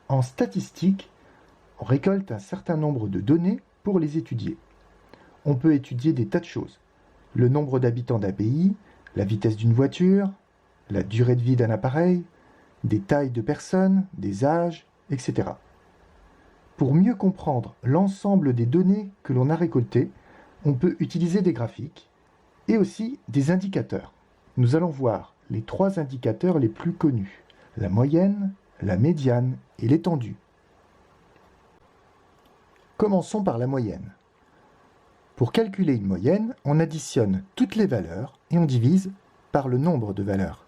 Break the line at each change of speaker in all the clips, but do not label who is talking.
En statistique, on récolte un certain nombre de données pour les étudier. On peut étudier des tas de choses. Le nombre d'habitants d'un pays, la vitesse d'une voiture, la durée de vie d'un appareil, des tailles de personnes, des âges, etc. Pour mieux comprendre l'ensemble des données que l'on a récoltées, on peut utiliser des graphiques et aussi des indicateurs. Nous allons voir les 3 indicateurs les plus connus, la moyenne, la médiane et l'étendue. Commençons par la moyenne. Pour calculer une moyenne, on additionne toutes les valeurs et on divise par le nombre de valeurs.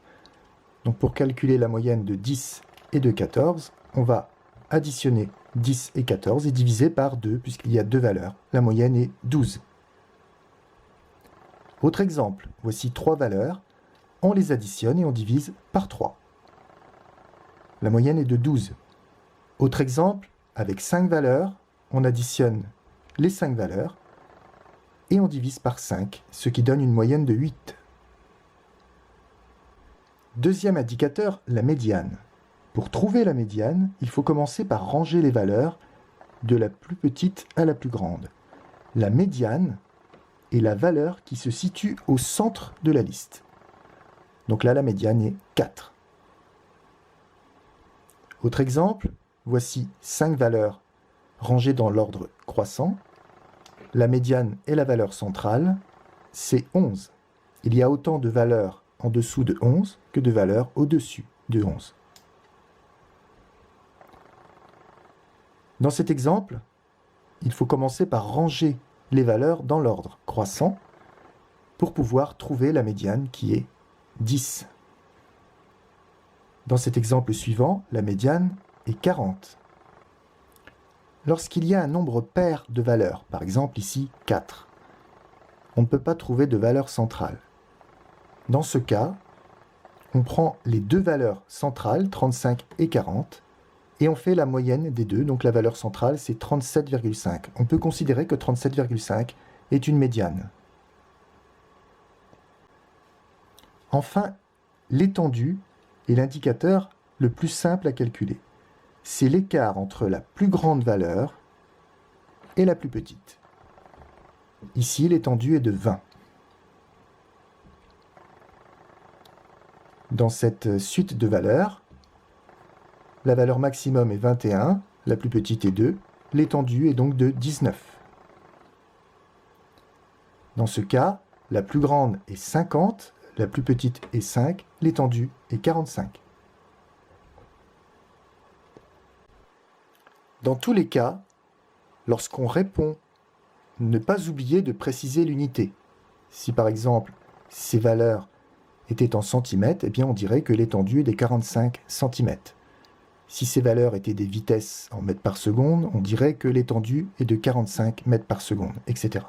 Donc pour calculer la moyenne de 10 et de 14, on va additionner 10 et 14 et diviser par 2 puisqu'il y a 2 valeurs. La moyenne est 12. Autre exemple, voici 3 valeurs. On les additionne et on divise par 3. La moyenne est de 12. Autre exemple, avec 5 valeurs, on additionne les 5 valeurs et on divise par 5, ce qui donne une moyenne de 8. Deuxième indicateur, la médiane. Pour trouver la médiane, il faut commencer par ranger les valeurs de la plus petite à la plus grande. La médiane est la valeur qui se situe au centre de la liste. Donc là, la médiane est 4. Autre exemple, voici 5 valeurs rangées dans l'ordre croissant. La médiane est la valeur centrale, c'est 11. Il y a autant de valeurs en dessous de 11 que de valeurs au-dessus de 11. Dans cet exemple, il faut commencer par ranger les valeurs dans l'ordre croissant pour pouvoir trouver la médiane qui est 10. Dans cet exemple suivant, la médiane est 40. Lorsqu'il y a un nombre pair de valeurs, par exemple ici 4, on ne peut pas trouver de valeur centrale. Dans ce cas, on prend les 2 valeurs centrales, 35 et 40, et on fait la moyenne des deux, donc la valeur centrale c'est 37,5. On peut considérer que 37,5 est une médiane. Enfin, l'étendue est l'indicateur le plus simple à calculer. C'est l'écart entre la plus grande valeur et la plus petite. Ici, l'étendue est de 20. Dans cette suite de valeurs, la valeur maximum est 21, la plus petite est 2, l'étendue est donc de 19. Dans ce cas, la plus grande est 50, la plus petite est 5, l'étendue est 45. Dans tous les cas, lorsqu'on répond, ne pas oublier de préciser l'unité. Si par exemple, ces valeurs étaient en centimètres, eh bien on dirait que l'étendue est des 45 cm. Si ces valeurs étaient des vitesses en mètres par seconde, on dirait que l'étendue est de 45 mètres par seconde, etc.